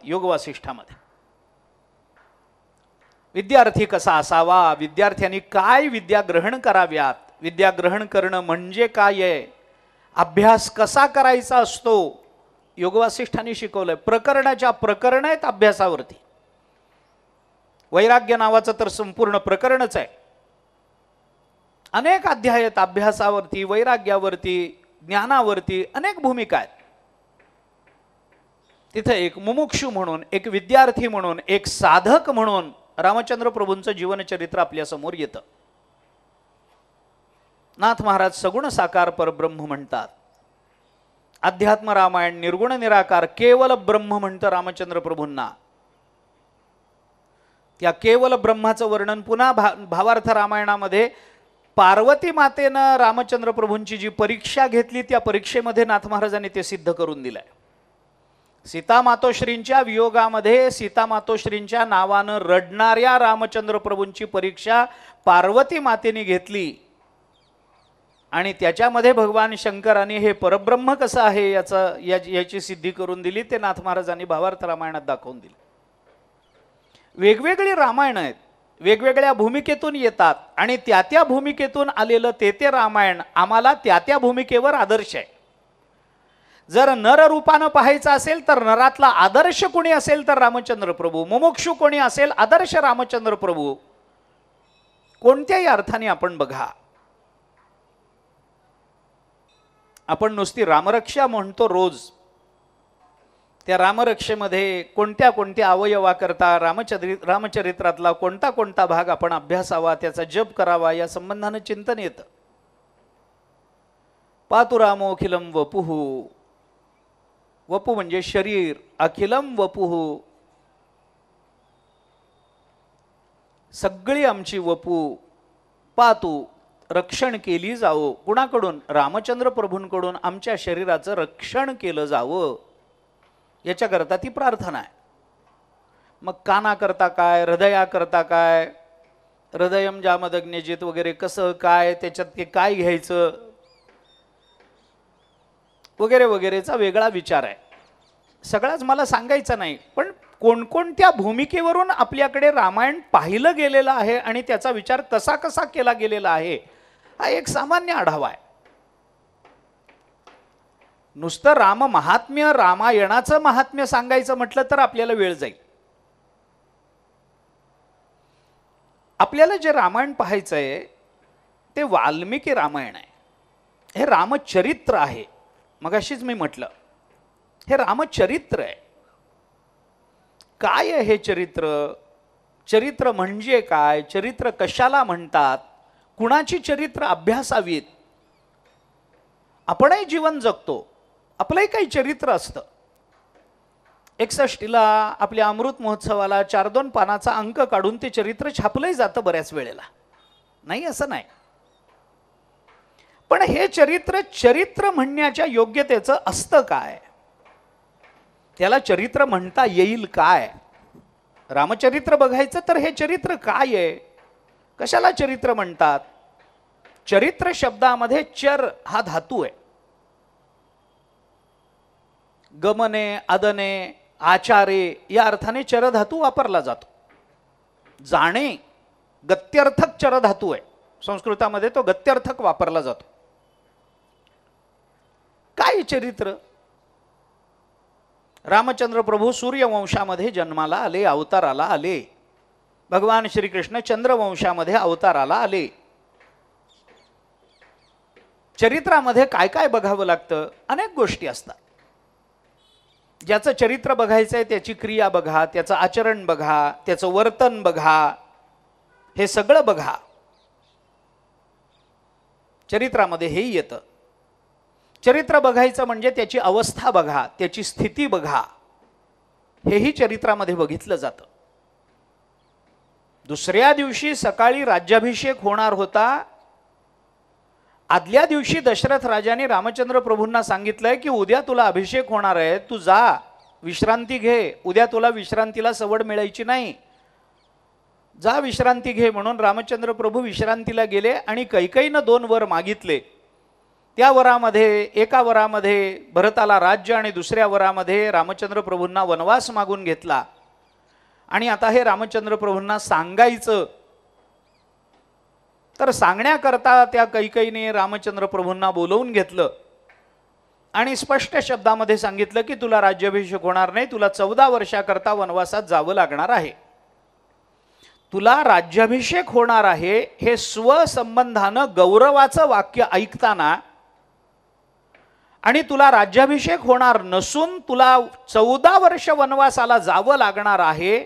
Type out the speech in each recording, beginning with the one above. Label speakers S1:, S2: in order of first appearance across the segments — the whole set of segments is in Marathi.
S1: योग वासिष्ठामध्ये. विद्यार्थी कसा असावा, विद्यार्थ्यांनी काय विद्या ग्रहण कराव्यात, विद्या ग्रहण करणं म्हणजे काय आहे, अभ्यास कसा करायचा असतो, योग वासिष्ठांनी शिकवलंय. प्रकरणाच्या प्रकरण आहेत अभ्यासावरती. वैराग्य नावाचं तर संपूर्ण प्रकरणच आहे. अनेक अध्याय आहेत अभ्यासावरती, वैराग्यावरती, ज्ञानावरती, अनेक भूमिका आहेत. तिथे एक मुमुक्षु म्हणून, एक विद्यार्थी म्हणून, एक साधक म्हणून रामचंद्र प्रभूंचं जीवनचरित्र आपल्या समोर येतं. नाथ महाराज सगुण साकार परब्रह्म म्हणतात. अध्यात्म रामायण निर्गुण निराकार केवल ब्रह्म म्हणतं रामचंद्र प्रभूंना. त्या केवल ब्रह्माचं वर्णन पुन्हा भावार्थ रामायणामध्ये पार्वती मातेनं रामचंद्र प्रभूंची जी परीक्षा घेतली त्या परीक्षेमध्ये नाथ महाराजांनी ते सिद्ध करून दिलंय. सीता मातोश्रींच्या वियोगामध्ये सीता मातोश्रींच्या नावानं रडणाऱ्या रामचंद्र प्रभूंची परीक्षा पार्वती मातेने घेतली आणि त्याच्यामध्ये भगवान शंकरांनी हे परब्रह्म कसं आहे याची सिद्धी करून दिली. ते नाथ महाराजांनी भावार्थ रामायणात दाखवून दिले. वेगवेगळी रामायण आहेत, वेगवेगळ्या भूमिकेतून येतात आणि त्या भूमिकेतून आलेलं ते रामायण आम्हाला त्या भूमिकेवर आदर्श आहे. जर नर रूपानं पाहायचं असेल तर नरातला आदर्श कोणी असेल तर रामचंद्र प्रभू, मुमुक्षु कोणी असेल आदर्श रामचंद्र प्रभू. कोणत्याही अर्थाने आपण बघा, आपण नुसती रामरक्षा म्हणतो रोज. त्या रामरक्षेमध्ये कोणत्या कोणत्या अवयवाकरता रामचरित्रातला कोणता कोणता भाग आपण अभ्यासावा, त्याचा जप करावा, या संबंधानं चिंतन येतं. पातु रामो अखिलम वपुः, वपू म्हणजे शरीर, अखिलम वपुः सगळी आमची वपू, पातू रक्षण केली जावो. कुणाकडून? रामचंद्र प्रभूंकडून आमच्या शरीराचं रक्षण केलं जावं, याच्याकरता ती प्रार्थना आहे. मग काना करता काय, हृदया करता काय, हृदयम जामदग्नेजित वगैरे कसं काय, त्याच्यात ते काय घ्यायचं वगैरे वगैरेचा वेगळा विचार आहे. सगळाच मला सांगायचं नाही, पण कोणकोणत्या भूमिकेवरून आपल्याकडे रामायण पाहिलं गेलेलं आहे आणि त्याचा विचार कसा कसा केला गेलेला आहे हा एक सामान्य आढावा आहे. नुसतं राम महात्म्य, रामायणाचं महात्म्य सांगायचं म्हटलं तर आपल्याला वेळ जाईल. आपल्याला जे रामायण पाहायचं आहे ते वाल्मिकी रामायण आहे. हे रामचरित्र आहे. मगाशीच मी म्हटलं हे रामचरित्र आहे. काय आहे हे चरित्र? चरित्र म्हणजे काय? चरित्र कशाला म्हणतात? कुणाची चरित्र अभ्यासावीत? आपणही जीवन जगतो, आपलंही काही चरित्र असतं. 61ला आपल्या अमृत महोत्सवाला 4-2 पानाचा अंक काढून ते चरित्र छापलंही जातं बऱ्याच वेळेला, नाही असं नाही. पण हे चरित्र म्हणण्याच्या योग्यतेचं असतं काय? त्याला चरित्र म्हणता येईल काय? रामचरित्र बघायचं तर हे चरित्र काय आहे? कशाला चरित्र म्हणतात? चरित्र शब्दामध्ये चर हा धातू आहे. गमने, अदने, आचारे या अर्थाने चर धातू वापरला जातो. जाणे गत्यर्थक चर धातू आहे. संस्कृतामध्ये तो गत्यर्थक वापरला जातो. काय चरित्र? रामचंद्र प्रभू सूर्यवंशामध्ये जन्माला आले, अवताराला आले. भगवान श्रीकृष्ण चंद्रवंशामध्ये अवताराला आले. चरित्रामध्ये काय काय बघावं लागतं? अनेक गोष्टी असतात. ज्याचं चरित्र बघायचं आहे त्याची क्रिया बघा, त्याचं आचरण बघा, त्याचं वर्तन बघा, हे सगळं बघा. चरित्रामध्ये हेही येतं. चरित्र बघायचं म्हणजे त्याची अवस्था बघा, त्याची स्थिती बघा, हेही चरित्रामध्ये बघितलं जातं. दुसऱ्या दिवशी सकाळी राज्याभिषेक होणार होता. आदल्या दिवशी दशरथ राजाने रामचंद्र प्रभूंना सांगितलंय की उद्या तुला अभिषेक होणार आहे, तू जा विश्रांती घे, उद्या तुला विश्रांतीला सवड मिळायची नाही, जा विश्रांती घे. म्हणून रामचंद्र प्रभू विश्रांतीला गेले आणि कैकेयीनं 2 वर मागितले. त्या वरामध्ये एका वरामध्ये भरताला राज्य आणि दुसऱ्या वरामध्ये रामचंद्र प्रभूंना वनवास मागून घेतला. आणि आता हे रामचंद्र प्रभूंना सांगायचं, तर सांगण्याकरता त्या कैकेयीने रामचंद्र प्रभूंना बोलवून घेतलं आणि स्पष्ट शब्दामध्ये सांगितलं की तुला राज्याभिषेक होणार नाही, तुला 14 वर्षाकरता वनवासात जावं लागणार आहे. तुला राज्याभिषेक होणार आहे हे स्वसंबंधानं गौरवाचं वाक्य ऐकताना आणि तुला राज्याभिषेक होणार नसून तुला 14 वर्ष वनवासाला जावं लागणार आहे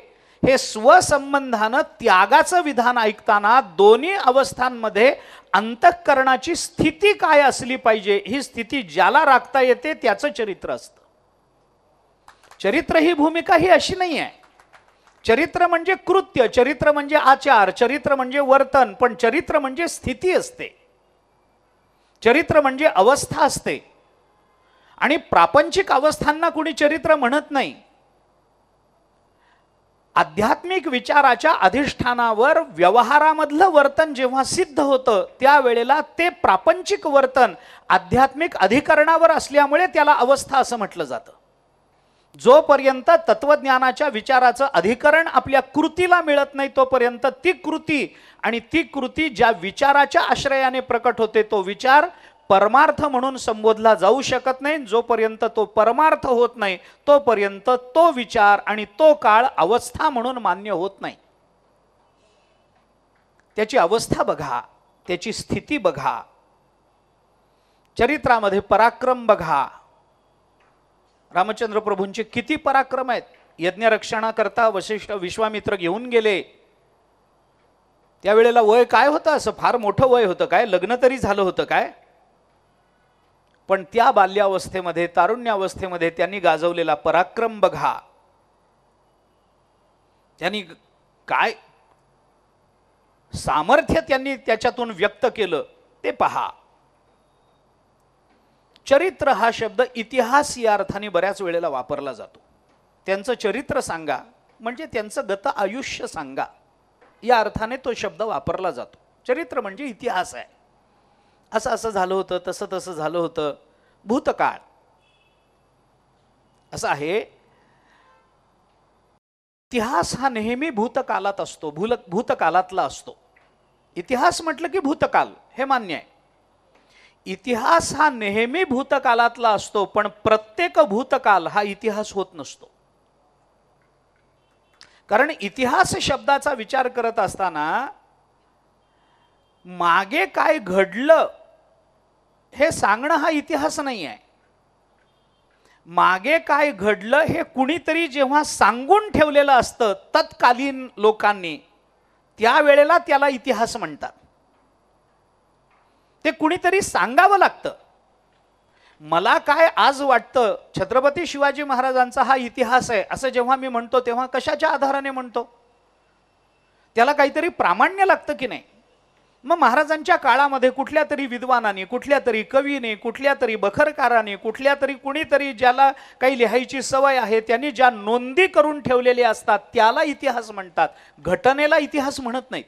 S1: हे स्वसंबंधानं त्यागाचं विधान ऐकताना दोन्ही अवस्थांमध्ये अंतःकरणाची स्थिती काय असली पाहिजे, ही स्थिती ज्याला राखता येते त्याचं चरित्र असतं. चरित्र ही भूमिका ही अशी नाही आहे. चरित्र म्हणजे कृत्य, चरित्र म्हणजे आचार, चरित्र म्हणजे वर्तन, पण चरित्र म्हणजे स्थिती असते, चरित्र म्हणजे अवस्था असते. आणि प्रापंचिक अवस्थांना कुणी चरित्र म्हणत नाही. आध्यात्मिक विचाराच्या अधिष्ठानावर व्यवहारामधलं वर्तन जेव्हा सिद्ध होतं त्यावेळेला ते प्रापंचिक वर्तन आध्यात्मिक अधिकरणावर असल्यामुळे त्याला अवस्था असं म्हटलं जातं. जोपर्यंत तत्वज्ञानाच्या विचाराचं अधिकरण आपल्या कृतीला मिळत नाही तोपर्यंत ती कृती आणि ती कृती ज्या विचाराच्या आश्रयाने प्रकट होते तो विचार परमार्थ म्हणून संबोधला जाऊ शकत नाही. जोपर्यंत तो परमार्थ होत नाही तोपर्यंत तो विचार आणि तो काळ अवस्था म्हणून मान्य होत नाही. त्याची अवस्था बघा, त्याची स्थिती बघा, चरित्रामध्ये पराक्रम बघा. रामचंद्र प्रभूंचे किती पराक्रम आहेत. यज्ञरक्षणाकरता वशिष्ठ विश्वामित्र घेऊन गेले, त्यावेळेला वय काय होतं, असं फार मोठं वय होतं काय, लग्न तरी झालं होतं काय, पण त्या बाल्यावस्थेमध्ये तारुण्यावस्थेमध्ये त्यांनी गाजवलेला पराक्रम बघा. त्यांनी काय सामर्थ्य त्यांनी त्याच्यातून व्यक्त केलं ते पहा. चरित्र हा शब्द इतिहास या अर्थाने बऱ्याच वेळेला वापरला जातो. त्यांचं चरित्र सांगा म्हणजे त्यांचं गत आयुष्य सांगा या अर्थाने तो शब्द वापरला जातो. चरित्र म्हणजे इतिहास आहे. असं असं झालं होतं, तसं तसं झालं होतं, भूतकाळ असं आहे. इतिहास हा नेहमी भूतकालात असतो, भूतकालातला असतो. इतिहास म्हटलं की भूतकाल हे मान्य आहे. इतिहास हा नेहमी भूतकालातला असतो, पण प्रत्येक भूतकाल हा इतिहास होत नसतो. कारण इतिहास शब्दाचा विचार करत असताना मागे काय घडलं हे सांगणं हा इतिहास नाही आहे. मागे काय घडलं हे कुणीतरी जेव्हा सांगून ठेवलेलं असतं तत्कालीन लोकांनी, त्यावेळेला त्याला इतिहास म्हणतात. ते कुणीतरी सांगावं लागतं. मला काय आज वाटतं छत्रपती शिवाजी महाराजांचा हा इतिहास आहे असं जेव्हा मी म्हणतो तेव्हा कशाच्या आधाराने म्हणतो, त्याला काहीतरी प्रामाण्य लागतं की नाही. मग महाराजांच्या काळामध्ये कुठल्या तरी विद्वानाने, कुठल्या तरी कवीने, कुठल्या तरी बखरकाराने, कुठल्या तरी कुणीतरी ज्याला काही लिहायची सवय आहे त्यांनी ज्या नोंदी करून ठेवलेल्या असतात त्याला इतिहास म्हणतात, घटनेला इतिहास म्हणत नाहीत.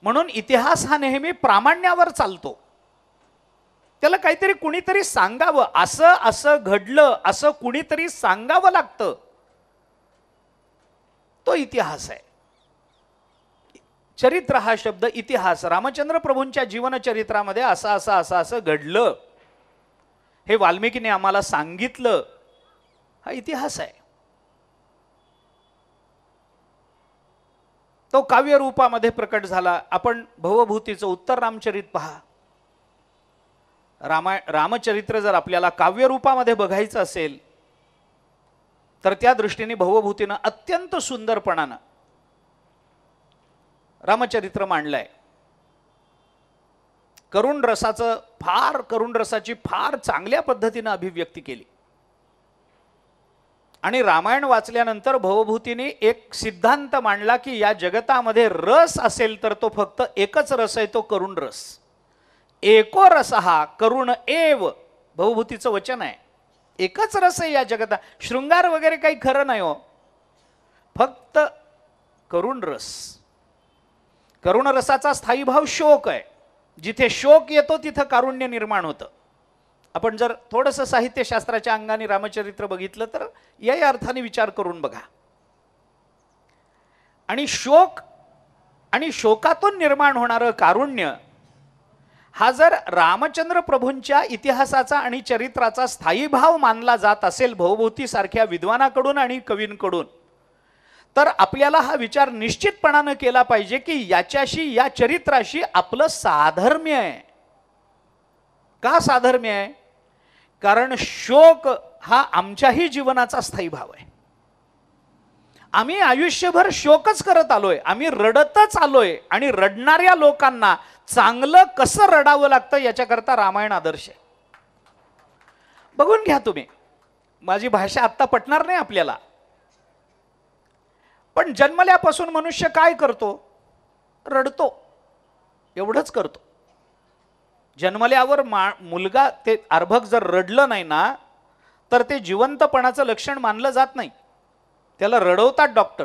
S1: म्हणून इतिहास हा नेहमी प्रामाण्यावर चालतो. त्याला काहीतरी कुणीतरी सांगावं, असं असं घडलं असं कुणीतरी सांगावं लागतं, तो इतिहास आहे. चरित्र हा शब्द इतिहास, रामचंद्र प्रभूंच्या जीवनचरित्रामध्ये असं असं असं असं घडलं हे वाल्मिकीने आम्हाला सांगितलं, हा इतिहास आहे. तो काव्य रूपामध्ये प्रकट झाला. आपण भवभूतीचं उत्तर रामचरित पहा. रामचरित्र जर आपल्याला काव्य रूपामध्ये बघायचं असेल तर त्या दृष्टीने भवभूतीनं अत्यंत सुंदरपणानं रामचरित्र मांडलंय. करुण रसाची फार चांगल्या पद्धतीने अभिव्यक्ती केली. आणि रामायण वाचल्यानंतर भवभूतीने एक सिद्धांत मांडला की या जगतामध्ये रस असेल तर तो फक्त एकच रस आहे, तो करुण रस. एको रस हा करुण एव, भवभूतीचं वचन आहे. एकच रस आहे या जगतात, शृंगार वगैरे काही खरं नाही हो, फक्त करुण रस. करुण रसाचा स्थायी भाव शोक आहे, जिथे शोक येतो तिथं कारुण्य निर्माण होतं. आपण जर थोडंसं साहित्यशास्त्राच्या अंगाने रामचरित्र बघितलं तर याही अर्थाने विचार करून बघा. आणि शोक आणि शोकातून निर्माण होणारं कारुण्य हा जर रामचंद्र प्रभूंच्या इतिहासाचा आणि चरित्राचा स्थायी भाव मानला जात असेल भवभूतीसारख्या विद्वानाकडून आणि कवींकडून, तर आपल्याला हा विचार निश्चितपणानं केला पाहिजे की याच्याशी, या चरित्राशी आपलं साधर्म्य आहे. का साधर्म्य आहे? कारण शोक हा आमच्याही जीवनाचा स्थायी भाव आहे. आम्ही आयुष्यभर शोकच करत आलोय, आम्ही रडतच आलोय, आणि रडणाऱ्या लोकांना चांगलं कसं रडावं लागतं याच्याकरता रामायण आदर्श आहे. बघून घ्या तुम्ही. माझी भाषा आत्ता पटणार नाही आपल्याला, पण जन्मल्यापासून मनुष्य काय करतो? रडतो, एवढंच करतो. जन्मल्यावर मुलगा ते अर्भक जर रडलं नाही ना तर ते जिवंतपणाचं लक्षण मानलं जात नाही. त्याला रडवतात डॉक्टर,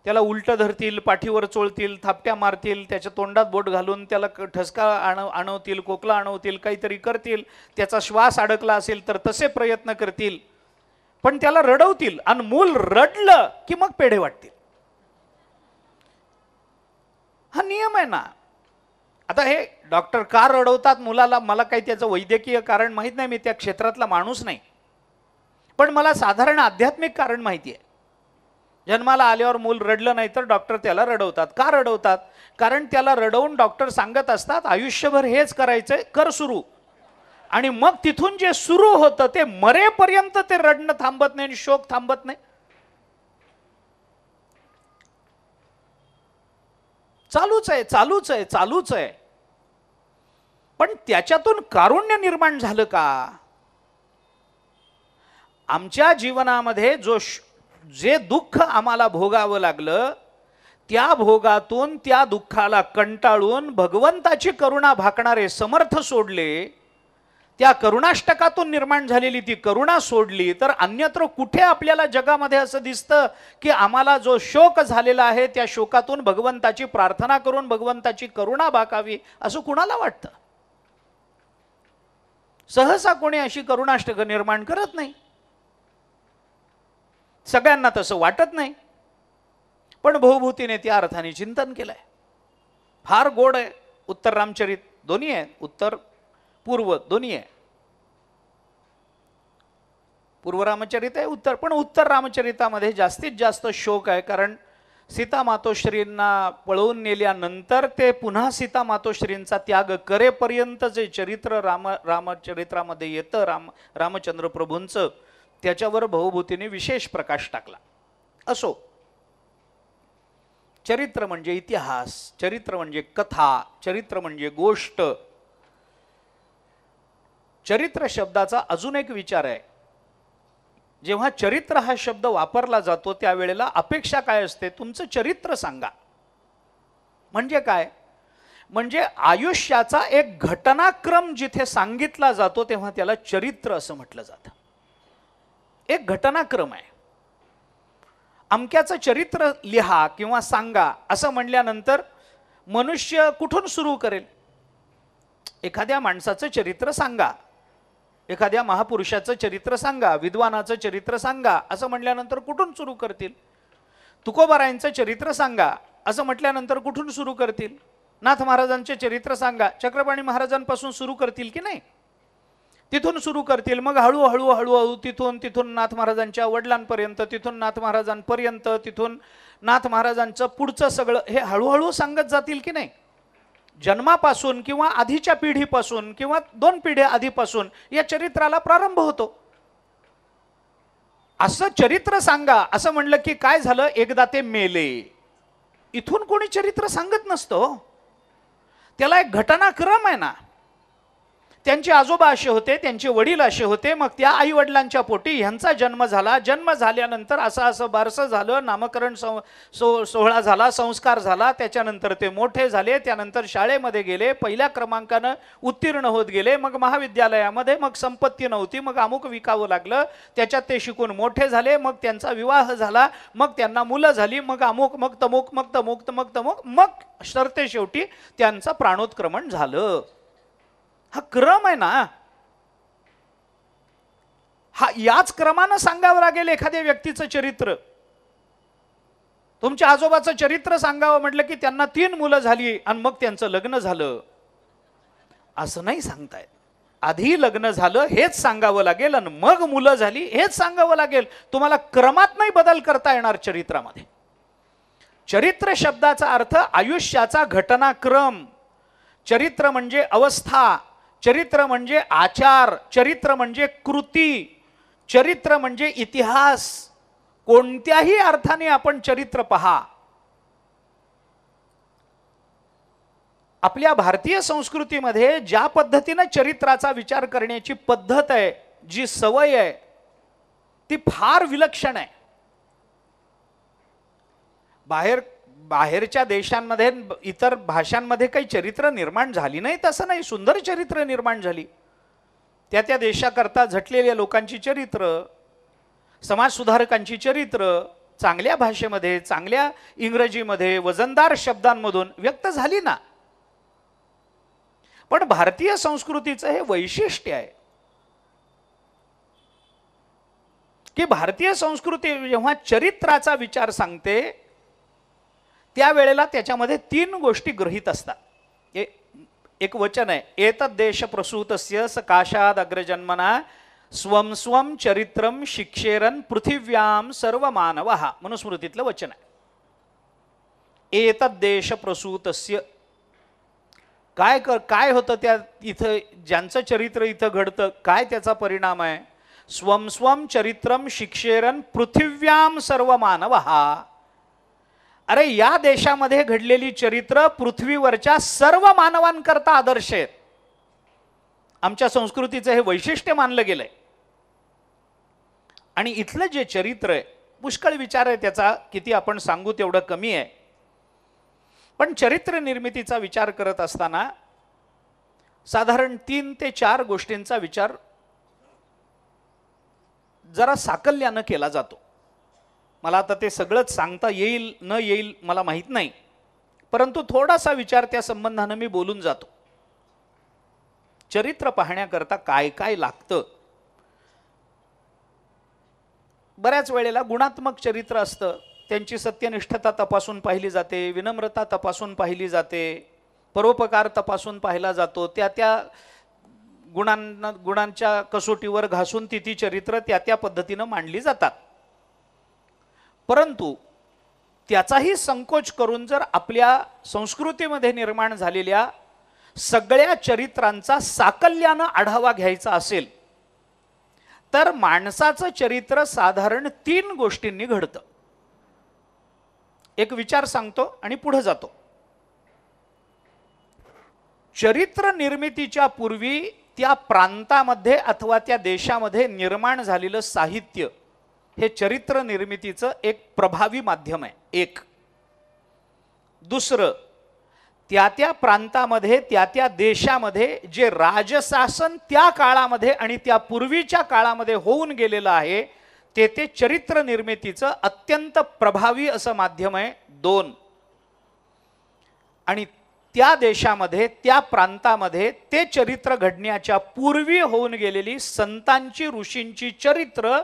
S1: त्याला उलटं धरतील, पाठीवर चोळतील, थापट्या मारतील, त्याच्या तोंडात बोट घालून त्याला ठसका आणवतील, खोकला आणवतील, काहीतरी करतील, त्याचा श्वास अडकला असेल तर तसे प्रयत्न करतील, पण त्याला रडवतील. आणि मूल रडलं की मग पेढे वाटतील. हा नियम आहे ना. आता हे डॉक्टर का रडवतात मुलाला, मला काही त्याचं वैद्यकीय कारण माहीत नाही, मी त्या क्षेत्रातला माणूस नाही, पण मला साधारण आध्यात्मिक कारण माहिती आहे. जन्माला आल्यावर मूल रडलं नाही तर डॉक्टर त्याला रडवतात. का रडवतात? कारण त्याला रडवून डॉक्टर सांगत असतात आयुष्यभर हेच करायचंय, कर सुरू. आणि मग तिथून जे सुरू होतं ते मरेपर्यंत ते रडणं थांबत नाही आणि शोक थांबत नाही. चालूच आहे, चालूच आहे, चालूच आहे. पण त्याच्यातून कारुण्य निर्माण झालं का? आमच्या जीवनामध्ये जे दुःख आम्हाला भोगावं लागलं, त्या भोगातून, त्या दुःखाला कंटाळून भगवंताची करुणा भाकणारे समर्थ सोडले, त्या करुणाष्टकातून निर्माण झालेली ती करुणा सोडली, तर अन्यत्र कुठे आपल्याला जगामध्ये असं दिसतं की आम्हाला जो शोक झालेला आहे त्या शोकातून भगवंताची प्रार्थना करून भगवंताची करुणा भाकावी असं कुणाला वाटतं? सहसा कोणी अशी करुणाष्टक निर्माण करत नाही. सगळ्यांना तसं वाटत नाही, पण भवभूतीने त्या अर्थाने चिंतन केलंय. फार गोड आहे. उत्तर रामचरित दोन्ही आहे, उत्तर पूर्व दोन्ही आहे. पूर्व रामचरित आहे, उत्तर, पण उत्तर रामचरितामध्ये जास्तीत जास्त शोक आहे. कारण सीता मातोश्रींना पळवून नेल्यानंतर ते पुन्हा सीता मातोश्रींचा त्याग करेपर्यंत जे चरित्र रामचरित्रामध्ये येतं रामचंद्र प्रभूंचं, त्याच्यावर भवभूतीने विशेष प्रकाश टाकला. असो, चरित्र म्हणजे इतिहास, चरित्र म्हणजे कथा, चरित्र म्हणजे गोष्ट. चरित्र शब्दाचा अजून एक विचार आहे. जेव्हा चरित्र हा शब्द वापरला जातो त्यावेळेला अपेक्षा काय असते? तुमचं चरित्र सांगा. म्हणजे काय? म्हणजे आयुष्याचा एक घटनाक्रम जिथे सांगितला जातो तेव्हा त्याला चरित्र असं म्हटलं जातं. एक घटनाक्रम आहे. अमक्याचं चरित्र लिहा किंवा सांगा असं म्हणल्यानंतर मनुष्य कुठून सुरू करेल? एखाद्या माणसाचं चरित्र सांगा, एखाद्या महापुरुषाचं चरित्र सांगा, विद्वानाचं चरित्र सांगा असं म्हटल्यानंतर कुठून सुरू करतील? तुकोबारायांचं चरित्र सांगा असं म्हटल्यानंतर कुठून सुरू करतील? नाथ महाराजांचे चरित्र सांगा, चक्रपाणी महाराजांपासून सुरू करतील की नाही? तिथून सुरू करतील. मग हळूहळू हळूहळू तिथून नाथ महाराजांच्या वडिलांपर्यंत, तिथून नाथ महाराजांपर्यंत, तिथून नाथ महाराजांचं पुढचं सगळं हे हळूहळू सांगत जातील की नाही? जन्मापासून किंवा आधीच्या पिढीपासून किंवा 2 पिढ्या आधीपासून या चरित्राला प्रारंभ होतो. असं चरित्र सांगा असं म्हणलं की काय झालं? एकदा ते मेले. इथून कोणी चरित्र सांगत नसतं. त्याला एक घटनाक्रम आहे ना. त्यांचे आजोबा असे होते, त्यांचे वडील असे होते, मग त्या आई वडिलांच्या पोटी ह्यांचा जन्म झाला. जन्म झाल्यानंतर असं बारसं झालं, नामकरण सोहळा झाला, संस्कार झाला. त्याच्यानंतर ते मोठे झाले, त्यानंतर शाळेमध्ये गेले, पहिल्या क्रमांकानं उत्तीर्ण होत गेले. मग महाविद्यालयामध्ये, मग संपत्ती नव्हती, मग अमुक विकावं लागलं, त्याच्यात ते शिकून मोठे झाले. मग त्यांचा विवाह झाला, मग त्यांना मुलं झाली, मग अमुक, मग तमुक, मग तमुक, मग तमुक, मग सरते शेवटी त्यांचं प्राणोत्क्रमण झालं. हा क्रम आहे ना, हा याच क्रमानं सांगावं लागेल एखाद्या व्यक्तीचं चरित्र. तुमच्या आजोबाचं चरित्र सांगावं म्हटलं की त्यांना 3 मुलं झाली आणि मग त्यांचं लग्न झालं, असं नाही सांगतायत. आधी लग्न झालं हेच सांगावं लागेल आणि मग मुलं झाली हेच सांगावं लागेल. तुम्हाला क्रमात नाही बदल करता येणार चरित्रामध्ये. चरित्र शब्दाचा अर्थ आयुष्याचा घटनाक्रम. चरित्र म्हणजे अवस्था, चरित्र म्हणजे आचार, चरित्र म्हणजे कृती, चरित्र म्हणजे इतिहास. कोणत्याही अर्थाने आपण चरित्र पहा. आपल्या भारतीय संस्कृतीमध्ये ज्या पद्धतीने चरित्राचा विचार करण्याची पद्धत आहे, जी सवय आहे, ती फार विलक्षण आहे. बाहेरच्या देशांमध्ये, इतर भाषांमध्ये काही चरित्र निर्माण झाली नाही तसं नाही. सुंदर चरित्र निर्माण झाली. त्या देशाकरता झटलेल्या लोकांची चरित्र, समाजसुधारकांची चरित्र चांगल्या भाषेमध्ये, चांगल्या इंग्रजीमध्ये, वजनदार शब्दांमधून व्यक्त झाली ना. पण भारतीय संस्कृतीचं हे वैशिष्ट्य आहे की भारतीय संस्कृती जेव्हा चरित्राचा विचार सांगते त्यावेळेला त्याच्यामध्ये 3 गोष्टी गृहीत असतात. एक वचन आहे, एतद्देश प्रसूतस्य सकाशाद अग्रजन्मना स्वम स्वम चरित्रम शिक्षेरन पृथिव्याम सर्व मानवः. मनुस्मृतीतलं वचन आहे. एतद्देश प्रसूतस्य, काय होतं त्या इथं, ज्यांचं चरित्र इथं घडतं, काय त्याचा परिणाम आहे. स्वम स्वम चरित्रम शिक्षेरन पृथिव्याम सर्व मानवः. अरे या देशामध्ये घडलेली चरित्र पृथ्वीवरच्या सर्व मानवांकरता आदर्श आहेत. आमच्या संस्कृतीचं हे वैशिष्ट्य मानलं गेलंय. आणि इथलं जे चरित्र आहे, पुष्कळ विचार आहे त्याचा, किती आपण सांगू तेवढं कमी आहे. पण चरित्र निर्मितीचा विचार करत असताना साधारण 3 ते 4 गोष्टींचा विचार जरा साकल्यानं केला जातो. मला आता ते सगळंच सांगता येईल न येईल मला माहीत नाही, परंतु थोडासा विचार त्या संबंधानं मी बोलून जातो. चरित्र पाहण्याकरता काय काय लागतं. बऱ्याच वेळेला गुणात्मक चरित्र असतं, त्यांची सत्यनिष्ठता तपासून पाहिली जाते, विनम्रता तपासून पाहिली जाते, परोपकार तपासून पाहिला जातो. त्या गुणांच्या कसोटीवर घासून ती चरित्र त्या पद्धतीनं मांडली जातात. परंतु त्याचाही संकोच करून जर आपल्या संस्कृतीमध्ये निर्माण झालेल्या सगळ्या चरित्रांचा साकल्यानं आढावा घ्यायचा असेल तर माणसाचं चरित्र साधारण 3 गोष्टींनी घडतं. एक विचार सांगतो आणि पुढे जातो. चरित्र निर्मितीच्या पूर्वी त्या प्रांतामध्ये अथवा त्या देशामध्ये निर्माण झालेलं साहित्य हे चरित्र निर्मितीचं एक प्रभावी माध्यम आहे. एक. दुसरं, त्या प्रांतामध्ये, त्या देशामध्ये जे राजशासन त्या काळामध्ये आणि त्या पूर्वीच्या काळामध्ये होऊन गेलेलं आहे ते चरित्र निर्मितीचं अत्यंत प्रभावी असं माध्यम आहे. 2. आणि त्या देशामध्ये, त्या प्रांतामध्ये ते चरित्र घडण्याच्या पूर्वी होऊन गेलेली संतांची, ऋषींची चरित्र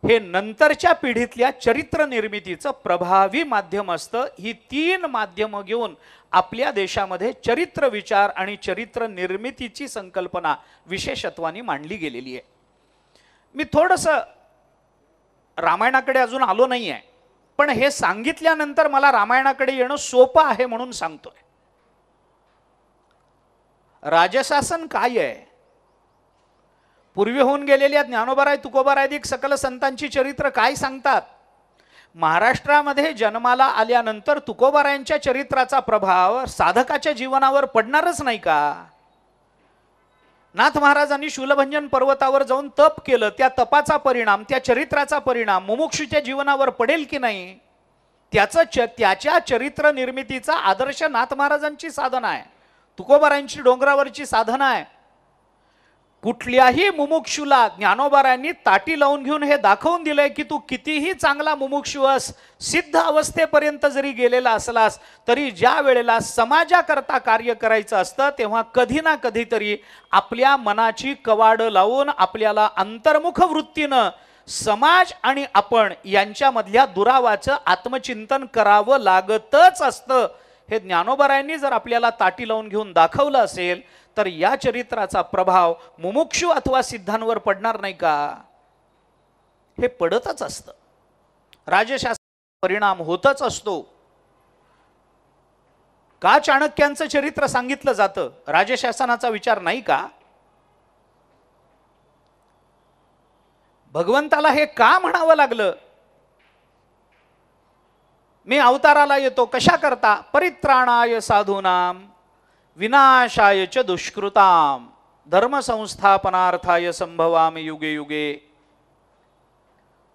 S1: हे नंतरच्या पिढीतल्या चरित्र निर्मितीचं प्रभावी माध्यम असतं. ही 3 माध्यमं घेऊन आपल्या देशामध्ये चरित्र विचार आणि चरित्र निर्मितीची संकल्पना विशेषत्वाने मांडली गेलेली आहे. मी थोडंसं रामायणाकडे अजून आलो नाही आहे, पण हे सांगितल्यानंतर मला रामायणाकडे येणं सोपं आहे म्हणून सांगतोय. राजशासन काय आहे? पूर्वी होऊन गेलेल्या ज्ञानोबाराय, तुकोबाराय सकल संतांची चरित्र काय सांगतात? महाराष्ट्रामध्ये जन्माला आल्यानंतर तुकोबारायांच्या चरित्राचा प्रभाव साधकाच्या जीवनावर पडणारच नाही का? नाथ महाराजांनी शूलभंजन पर्वतावर जाऊन तप केलं, त्या तपाचा परिणाम, त्या चरित्राचा परिणाम मुमुक्षूच्या जीवनावर पडेल की नाही, त्याच्या चरित्र निर्मितीचा आदर्श नाथ महाराजांची साधना आहे, तुकोबारायांची डोंगरावरची साधना आहे. कुठल्याही मुमुक्षूला ज्ञानोबारायांनी ताटी लावून घेऊन हे दाखवून दिलंय की तू कितीही चांगला मुमुक्षू अस, सिद्ध अवस्थेपर्यंत जरी गेलेला असलास तरी ज्या वेळेला समाजाकरता कार्य करायचं असतं तेव्हा कधी ना कधीतरी आपल्या मनाची कवाड लावून आपल्याला अंतर्मुख वृत्तीनं समाज आणि आपण यांच्यामधल्या दुरावाचं आत्मचिंतन करावं लागतच असतं. हे ज्ञानोबारायांनी जर आपल्याला ताटी लावून घेऊन दाखवलं असेल तर या चरित्राचा प्रभाव मुमुक्षु अथवा सिद्धांवर पडणार नाही का? हे पडतच असतं. राजशास्त्राचा परिणाम होतच असतो. का चाणक्यांचं चरित्र सांगितलं जातं? राजशासनाचा विचार नाही का? भगवंताला हे का म्हणावं लागलं? मी अवताराला येतो कशा करता? परित्राणाय साधूनाम विनाशाय च दुष्कृताम धर्म संस्थापनार्थाय संभवामि युगे युगे.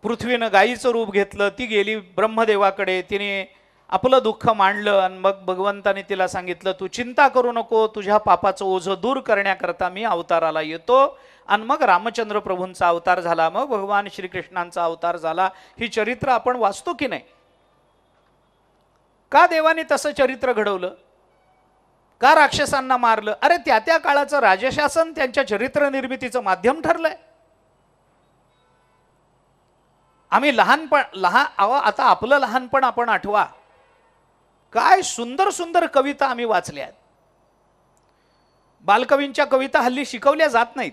S1: पृथ्वीनं गायीचं रूप घेतलं, ती गेली ब्रह्मदेवाकडे, तिने आपलं दुःख मांडलं आणि मग भगवंताने तिला सांगितलं तू चिंता करू नको, तुझ्या पापाचं ओझं दूर करण्याकरता मी अवताराला येतो. आणि मग रामचंद्र प्रभूंचा अवतार झाला, मग भगवान श्रीकृष्णांचा अवतार झाला. ही चरित्र आपण वाचतो की नाही? का देवाने तसं चरित्र घडवलं? का राक्षसांना मारलं? अरे त्या त्या काळाचं राजशासन त्यांच्या चरित्र निर्मितीचं माध्यम ठरलंय. आम्ही आता आपलं लहानपण आपण आठवा, काय सुंदर सुंदर कविता आम्ही वाचल्या. बालकवींच्या कविता हल्ली शिकवल्या जात नाहीत.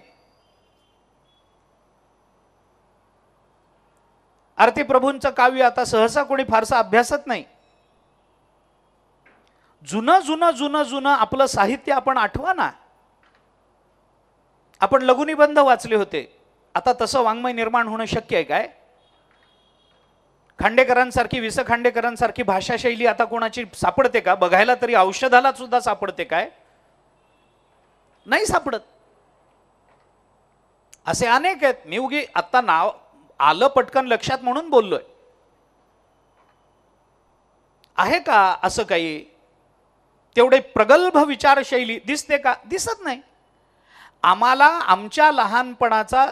S1: आरती प्रभूंचं काव्य आता सहसा कोणी फारसा अभ्यासत नाही. जुनं जुनं जुनं जुनं आपलं साहित्य आपण आठवा ना. आपण लघुनिबंध वाचले होते, आता तसं वाङ्मय निर्माण होणं शक्य आहे काय? खांडेकरांसारखी, वि स खांडेकरांसारखी भाषाशैली आता कोणाची सापडते का? बघायला तरी औषधाला सुद्धा सापडते काय? नाही सापडत. असे अनेक आहेत. मी उगी आता नाव आलं पटकन लक्षात म्हणून बोललोय. आहे का असं काही? तेवढे प्रगल्भ विचारशैली दिसते का? दिसत नाही. आम्हाला आमच्या लहानपणाचा,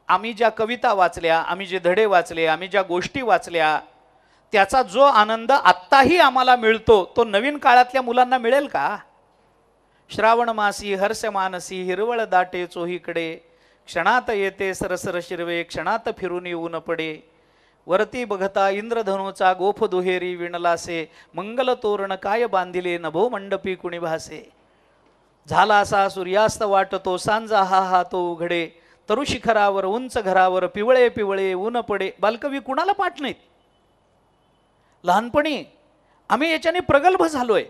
S1: आम्ही ज्या कविता वाचल्या, आम्ही जे धडे वाचले, आम्ही ज्या गोष्टी वाचल्या, त्याचा जो आनंद आत्ताही आम्हाला मिळतो तो नवीन काळातल्या मुलांना मिळेल का? श्रावण मासी हर्ष मानसी हिरवळ दाटे चोहीकडे, क्षणात येते सरसर शिरवे, क्षणात फिरून येऊन पडे, वरती बघता इंद्रधनुचा गोफ दुहेरी विणलासे, मंगल तोरण काय बांधिले नभो मंडपी कुणी भासे, झाला असा सूर्यास्त वाटतो सांजा हा हा तो उघडे, तरु शिखरावर उंच घरावर पिवळे पिवळे ऊन पडे. बालकवी कुणाला पाठ नाहीत. लहानपणी आम्ही याच्याने प्रगल्भ झालोय.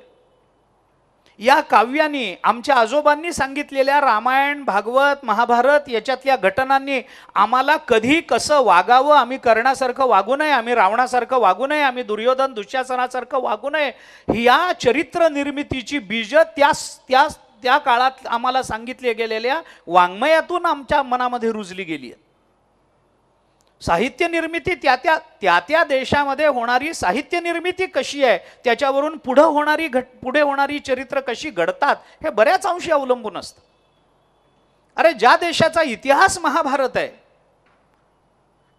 S1: या काव्यांनी, आमच्या आजोबांनी सांगितलेल्या रामायण भागवत महाभारत याच्यातल्या घटनांनी आम्हाला कधी कसं वागावं, आम्ही कर्णासारखं वागू नये, आम्ही रावणासारखं वागू नये, आम्ही दुर्योधन दुःशासनासारखं वागू नये, या चरित्र निर्मितीची बीज त्या काळात आम्हाला सांगितले गेलेल्या वाङ्मयातून आमच्या मनामध्ये रुजली गेली आहे. साहित्य निर्मिती त्या देशामध्ये होणारी साहित्य निर्मिती कशी आहे त्याच्यावरून पुढे होणारी चरित्र कशी घडतात हे बऱ्याच अंशी अवलंबून असतं. अरे ज्या देशाचा इतिहास महाभारत आहे,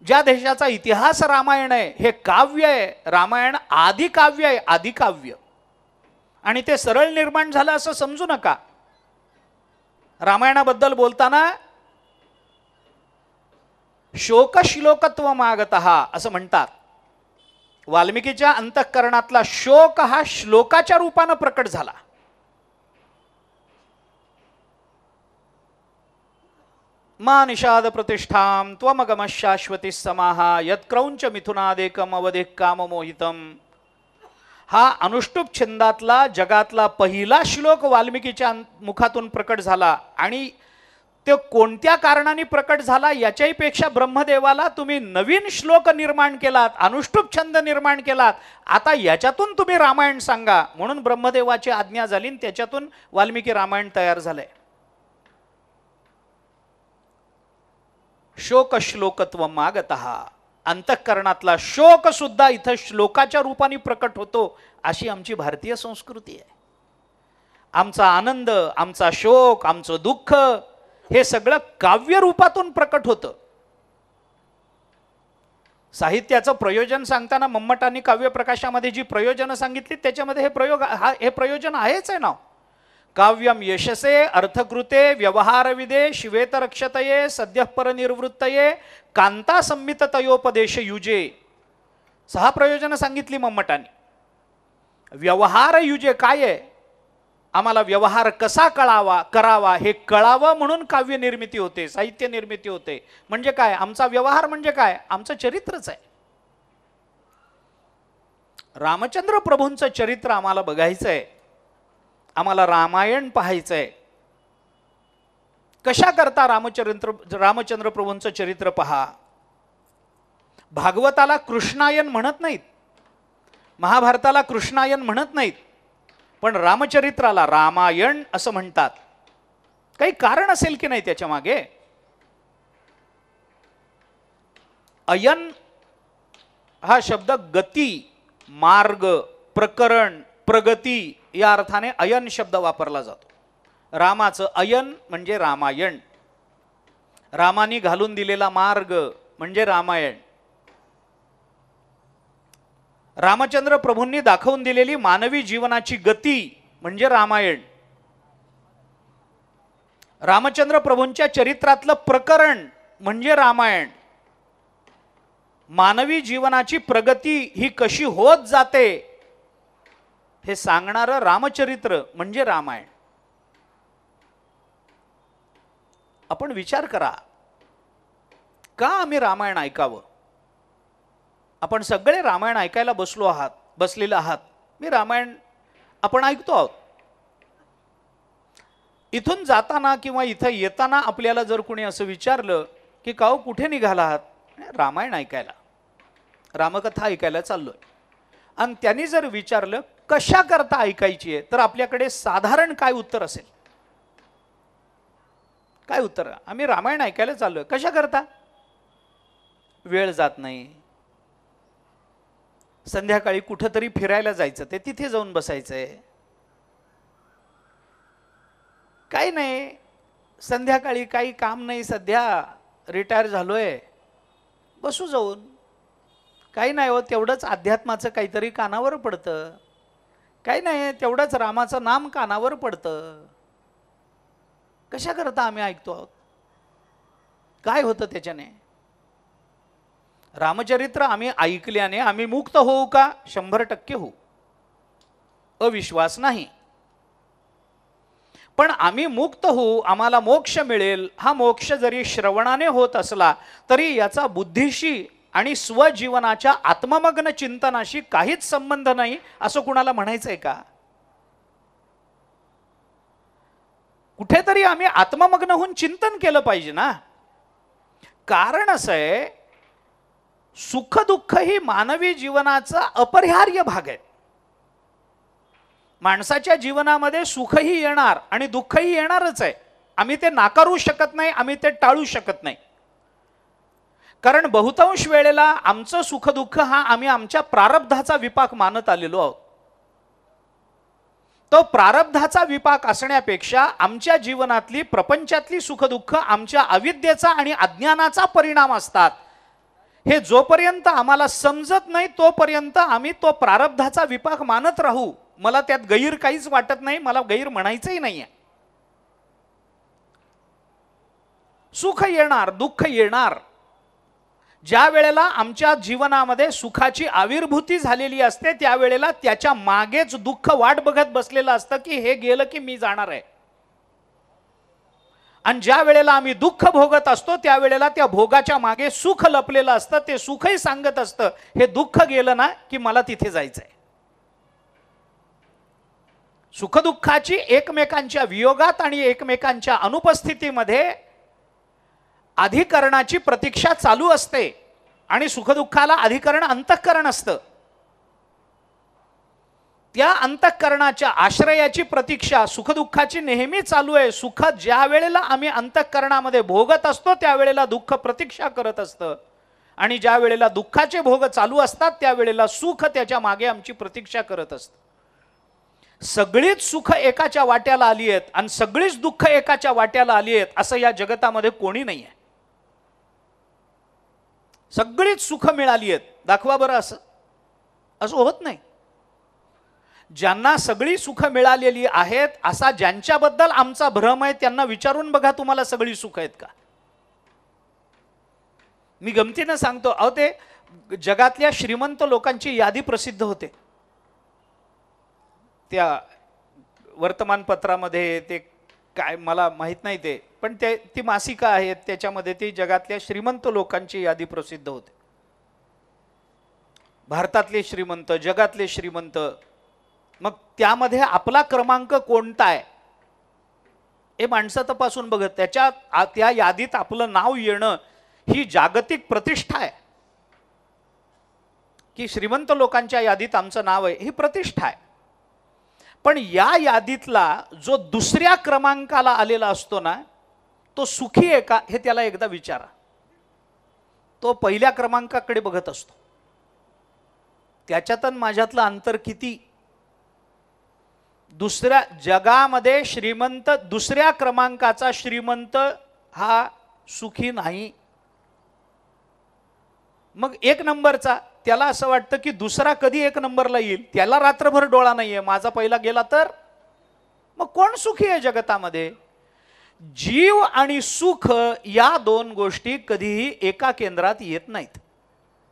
S1: ज्या देशाचा इतिहास रामायण आहे, हे काव्य आहे. रामायण आदिकाव्य आहे, आदिकाव्य. आणि ते सरळ निर्माण झालं असं समजू नका. रामायणाबद्दल बोलताना शोकश्लोकत्व मागतः असं म्हणतात. वाल्मिकीच्या अंतःकरणातला शोक हा श्लोकाच्या रूपानं प्रकट झाला. मा निषाद प्रतिष्ठाम त्वमगम शाश्वती समाहा यत्क्रौंच मिथुनादेकम अवधिक काममोहितम. हा अनुष्टुप छंदातला जगातला पहिला श्लोक वाल्मिकीच्या मुखातून प्रकट झाला. आणि ते कोणत्या कारणाने प्रकट झाला याच्याही पेक्षा ब्रह्मदेवाला तुम्ही नवीन श्लोक निर्माण केलात, अनुष्टुप छंद निर्माण केलात, आता याच्यातून तुम्ही रामायण सांगा म्हणून ब्रह्मदेवाची आज्ञा झाली, त्याच्यातून वाल्मिकी रामायण तयार झालंय. शोक श्लोकत्व मागतः, अंतःकरणातला शोक सुद्धा इथं श्लोकाच्या रूपाने प्रकट होतो, अशी आमची भारतीय संस्कृती आहे. आमचा आनंद, आमचा शोक, आमचं दुःख हे सगळं काव्य रूपातून प्रकट होतं. साहित्याचं प्रयोजन सांगताना मम्मटांनी काव्यप्रकाशामध्ये जी प्रयोजनं सांगितली त्याच्यामध्ये हे प्रयोजन आहेच आहे ना. काव्यम यशसे अर्थकृते व्यवहारविदे शिवेतरक्षतये सद्यः परनिर्वृत्तये कांता संमिततयोपदेश युजे. 6 प्रयोजनं सांगितली मम्मटांनी. व्यवहार युजे काय आहे, आम्हाला व्यवहार कसा करावा हे कळावं म्हणून काव्य निर्मिती होते, साहित्य निर्मिती होते. म्हणजे काय, आमचा व्यवहार म्हणजे काय, आमचं चरित्रच आहे. रामचंद्र प्रभूंचं चरित्र आम्हाला बघायचं आहे, आम्हाला रामायण पाहायचं आहे. कशा करता रामचंद्र प्रभूंचं चरित्र पहा. भागवताला कृष्णायन म्हणत नाहीत, महाभारताला कृष्णायन म्हणत नाहीत, पण रामचरित्राला रामायण असं म्हणतात. काही कारण असेल की नाही त्याच्या मागे. अयन हा शब्द गती, मार्ग, प्रकरण, प्रगती या अर्थाने अयन शब्द वापरला जातो. रामाचं अयन म्हणजे रामायण, रामानी घालून दिलेला मार्ग म्हणजे रामायण, रामचंद्र प्रभूंनी दाखवून दिलेली मानवी जीवनाची गती म्हणजे रामायण, रामचंद्र प्रभूंच्या चरित्रातलं प्रकरण म्हणजे रामायण, मानवी जीवनाची प्रगती ही कशी होत जाते हे सांगणारं रामचरित्र म्हणजे रामायण. आपण विचार करा, का आम्ही रामायण ऐकावं. आपण सगळे रामायण ऐकायला बसलेले आहात. मी रामायण आपण ऐकतो आहोत. इथून जाताना किंवा इथं येताना आपल्याला जर कोणी असं विचारलं की काहो कुठे निघाला आहात, रामायण ऐकायला, रामकथा ऐकायला चाललोय, आणि त्यांनी जर विचारलं कशा करता ऐकायची आहे, तर आपल्याकडे साधारण काय उत्तर असेल. काय उत्तर, आम्ही रामायण ऐकायला चाललोय. कशा करता, वेळ जात नाही, संध्याकाळी कुठंतरी फिरायला जायचं, ते तिथे जाऊन बसायचंय, काही नाही, संध्याकाळी काही काम नाही, सध्या रिटायर झालोय, बसू जाऊन, काही नाही हो, तेवढंच अध्यात्माचं काहीतरी कानावर पडतं, काही नाही, तेवढंच रामाचं नाम कानावर पडतं. कशा करता आम्ही ऐकतो आहोत, काय होतं त्याच्याने. रामचरित्र आम्ही ऐकल्याने आम्ही मुक्त होऊ का, 100% होऊ, अविश्वास नाही. पण आम्ही मुक्त होऊ, आम्हाला मोक्ष मिळेल, हा मोक्ष जरी श्रवणाने होत असला तरी याचा बुद्धीशी आणि स्वजीवनाच्या आत्ममग्न चिंतनाशी काहीच संबंध नाही, असं कुणाला म्हणायचंय का. कुठेतरी आम्ही आत्ममग्न होऊन चिंतन केलं पाहिजे ना. कारण असं आहे, सुख दुःख ही मानवी जीवनाचा अपरिहार्य भाग आहे. माणसाच्या जीवनामध्ये सुखही येणार आणि दुःखही येणारच आहे. आम्ही ते नाकारू शकत नाही, आम्ही ते टाळू शकत नाही. कारण बहुतांश वेळेला आमचं सुख दुःख हा आम्ही आमच्या प्रारब्धाचा विपाक मानत आलेलो आहोत. तो प्रारब्धाचा विपाक असण्यापेक्षा आमच्या जीवनातली प्रपंचातली सुख दुःख आमच्या अविद्येचा आणि अज्ञानाचा परिणाम असतात. हे जोपर्यंत आम्हाला समजत नाही तोपर्यंत आम्ही तो प्रारब्धाचा विपाक मानत राहू. मला त्यात गैर काहीच वाटत नाही, मला गैर म्हणायचंही नाहीये. सुख येणार, दुःख येणार. ज्या वेळेला आमच्या जीवनामध्ये सुखाची आविर्भूती झालेली असते त्यावेळेला त्याच्या मागेच दुःख वाट बघत बसलेलं असतं की हे गेलं की मी जाणार आहे. आणि ज्या वेळेला आम्ही दुःख भोगत असतो त्यावेळेला त्या भोगाच्या मागे सुख लपलेलं असतं. ते सुखही सांगत असतं हे दुःख गेलं ना की मला तिथे जायचंय. सुखदुःखाची एकमेकांच्या वियोगात आणि एकमेकांच्या अनुपस्थितीमध्ये अधिकरणाची प्रतीक्षा चालू असते आणि सुखदुःखाला अधिकरण अंतःकरण असतं. त्या अंतःकरणाच्या आश्रयाची प्रतीक्षा सुखदुःखाची नेहमी चालू आहे. सुख ज्या वेळेला आम्ही अंतःकरणामध्ये भोगत असतो त्यावेळेला दुःख प्रतीक्षा करत असतं, आणि ज्या वेळेला दुःखाचे भोग चालू असतात त्यावेळेला सुख त्याच्या मागे आमची प्रतीक्षा करत असतं. सगळीच सुख एकाच्या वाट्याला आली आहेत आणि सगळीच दुःख एकाच्या वाट्याला आली आहेत असं या जगतामध्ये कोणी नाही आहे. सगळीच सुख मिळाली आहेत, दाखवा बरं. असं होत नाही. ज्यांना सगळी सुख मिळालेली आहेत असा ज्यांच्याबद्दल आमचा भ्रम आहे त्यांना विचारून बघा, तुम्हाला सगळी सुख आहेत का? मी गमतीनं सांगतो, अहो ते जगातल्या श्रीमंत लोकांची यादी प्रसिद्ध होते त्या वर्तमानपत्रामध्ये. ते काय मला माहित नाही ते, पण ती मासिकं आहेत त्याच्यामध्ये ती जगातल्या श्रीमंत लोकांची यादी प्रसिद्ध होते. भारतातले श्रीमंत, जगातले श्रीमंत. मग त्यामध्ये आपला क्रमांक कोणता आहे हे माणसं तपासून बघत, त्या यादीत आपलं नाव येणं ही जागतिक प्रतिष्ठा आहे की श्रीमंत लोकांच्या यादीत आमचं नाव आहे, ही प्रतिष्ठा आहे. पण या यादीतला जो दुसऱ्या क्रमांकाला आलेला असतो ना, तो सुखी आहे का हे त्याला एकदा विचारा. तो पहिल्या क्रमांकाकडे बघत असतो. त्याच्यातून माझ्यातलं अंतर किती. दुसऱ्या जगामध्ये श्रीमंत, दुसऱ्या क्रमांकाचा श्रीमंत हा सुखी नाही. मग एक नंबरचा त्याला असं वाटतं की दुसरा कधी एक नंबरला येईल, त्याला रात्रभर डोळा नाहीये, माझा पहिला गेला तर. मग कोण सुखी आहे जगतामध्ये? जीव आणि सुख या दोन गोष्टी कधीही एका केंद्रात येत नाहीत.